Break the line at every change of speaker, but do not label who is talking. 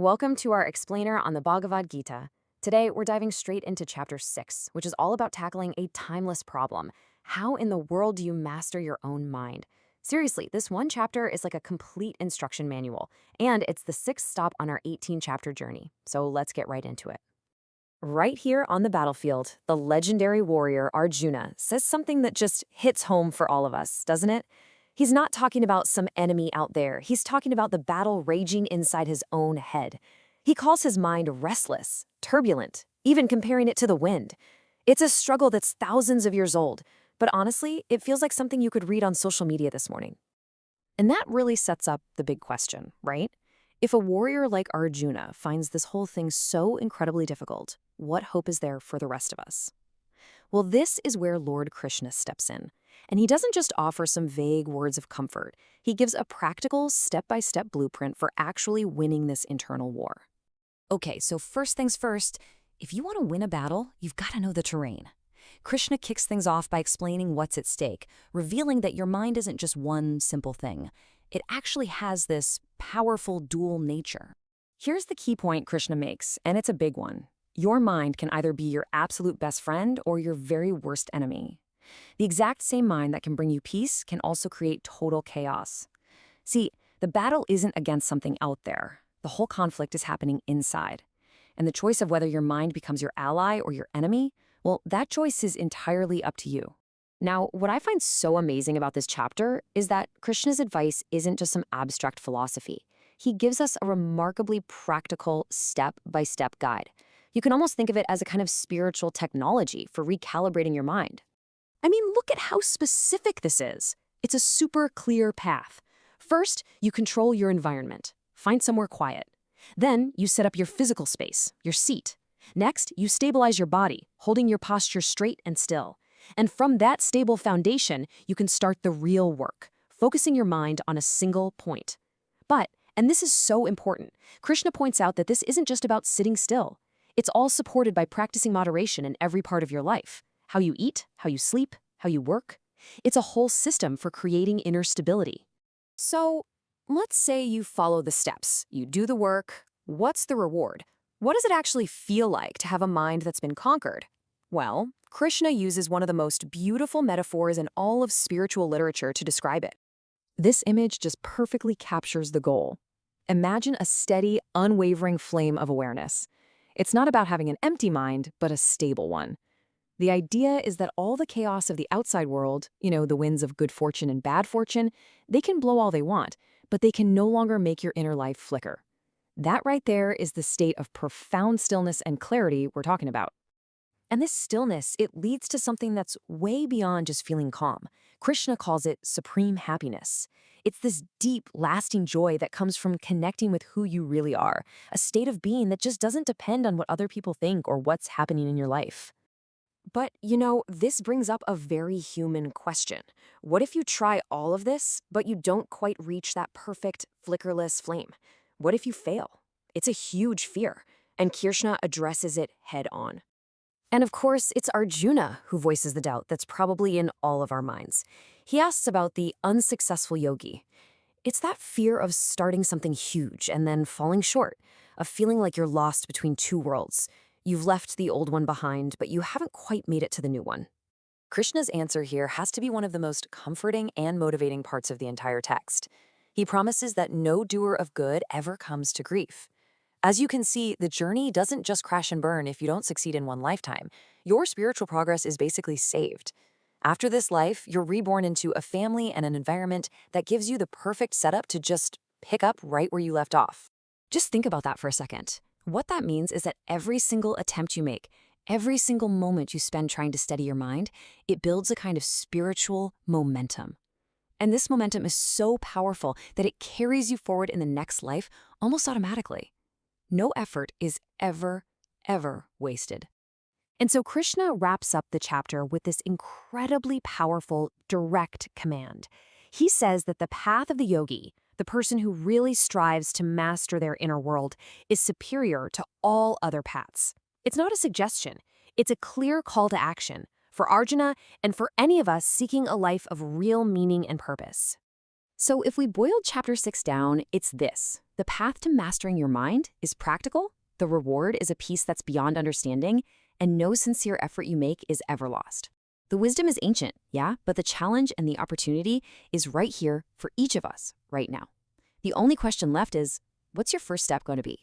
Welcome to our explainer on the Bhagavad Gita. Today, we're diving straight into chapter 6, which is all about tackling a timeless problem. How in the world do you master your own mind? Seriously, this one chapter is like a complete instruction manual, and it's the sixth stop on our 18-chapter journey. So let's get right into it. Right here on the battlefield, the legendary warrior Arjuna says something that just hits home for all of us, doesn't it? He's not talking about some enemy out there. He's talking about the battle raging inside his own head. He calls his mind restless, turbulent, even comparing it to the wind. It's a struggle that's thousands of years old, but honestly, it feels like something you could read on social media this morning. And that really sets up the big question, right? If a warrior like Arjuna finds this whole thing so incredibly difficult, what hope is there for the rest of us? Well, this is where Lord Krishna steps in. And he doesn't just offer some vague words of comfort. He gives a practical, step-by-step blueprint for actually winning this internal war. Okay, so first things first, if you want to win a battle, you've got to know the terrain. Krishna kicks things off by explaining what's at stake, revealing that your mind isn't just one simple thing. It actually has this powerful dual nature. Here's the key point Krishna makes, and it's a big one. Your mind can either be your absolute best friend or your very worst enemy. The exact same mind that can bring you peace can also create total chaos. See, the battle isn't against something out there. The whole conflict is happening inside. And the choice of whether your mind becomes your ally or your enemy, well, that choice is entirely up to you. Now, what I find so amazing about this chapter is that Krishna's advice isn't just some abstract philosophy. He gives us a remarkably practical, step-by-step guide. You can almost think of it as a kind of spiritual technology for recalibrating your mind. I mean, look at how specific this is. It's a super clear path. First, you control your environment. Find somewhere quiet. Then, you set up your physical space, your seat. Next, you stabilize your body, holding your posture straight and still. And from that stable foundation, you can start the real work, focusing your mind on a single point. But, and this is so important, Krishna points out that this isn't just about sitting still. It's all supported by practicing moderation in every part of your life. How you eat, how you sleep, how you work. It's a whole system for creating inner stability. So, let's say you follow the steps, you do the work. What's the reward? What does it actually feel like to have a mind that's been conquered? Well, Krishna uses one of the most beautiful metaphors in all of spiritual literature to describe it. This image just perfectly captures the goal. Imagine a steady, unwavering flame of awareness. It's not about having an empty mind, but a stable one. The idea is that all the chaos of the outside world, the winds of good fortune and bad fortune, they can blow all they want, but they can no longer make your inner life flicker. That right there is the state of profound stillness and clarity we're talking about. And this stillness, it leads to something that's way beyond just feeling calm. Krishna calls it supreme happiness. It's this deep, lasting joy that comes from connecting with who you really are, a state of being that just doesn't depend on what other people think or what's happening in your life. But, this brings up a very human question. What if you try all of this, but you don't quite reach that perfect, flickerless flame? What if you fail? It's a huge fear, and Krishna addresses it head on. And of course, it's Arjuna who voices the doubt that's probably in all of our minds. He asks about the unsuccessful yogi. It's that fear of starting something huge and then falling short, of feeling like you're lost between two worlds. You've left the old one behind, but you haven't quite made it to the new one. Krishna's answer here has to be one of the most comforting and motivating parts of the entire text. He promises that no doer of good ever comes to grief. As you can see, the journey doesn't just crash and burn if you don't succeed in one lifetime. Your spiritual progress is basically saved. After this life, you're reborn into a family and an environment that gives you the perfect setup to just pick up right where you left off. Just think about that for a second. What that means is that every single attempt you make, every single moment you spend trying to steady your mind, it builds a kind of spiritual momentum. And this momentum is so powerful that it carries you forward in the next life almost automatically. No effort is ever wasted. And so Krishna wraps up the chapter with this incredibly powerful, direct command. He says that the path of the yogi, the person who really strives to master their inner world, is superior to all other paths. It's not a suggestion. It's a clear call to action for Arjuna and for any of us seeking a life of real meaning and purpose. So if we boiled chapter 6 down, it's this. The path to mastering your mind is practical, the reward is a peace that's beyond understanding, and no sincere effort you make is ever lost. The wisdom is ancient, yeah, but the challenge and the opportunity is right here for each of us right now. The only question left is, what's your first step going to be?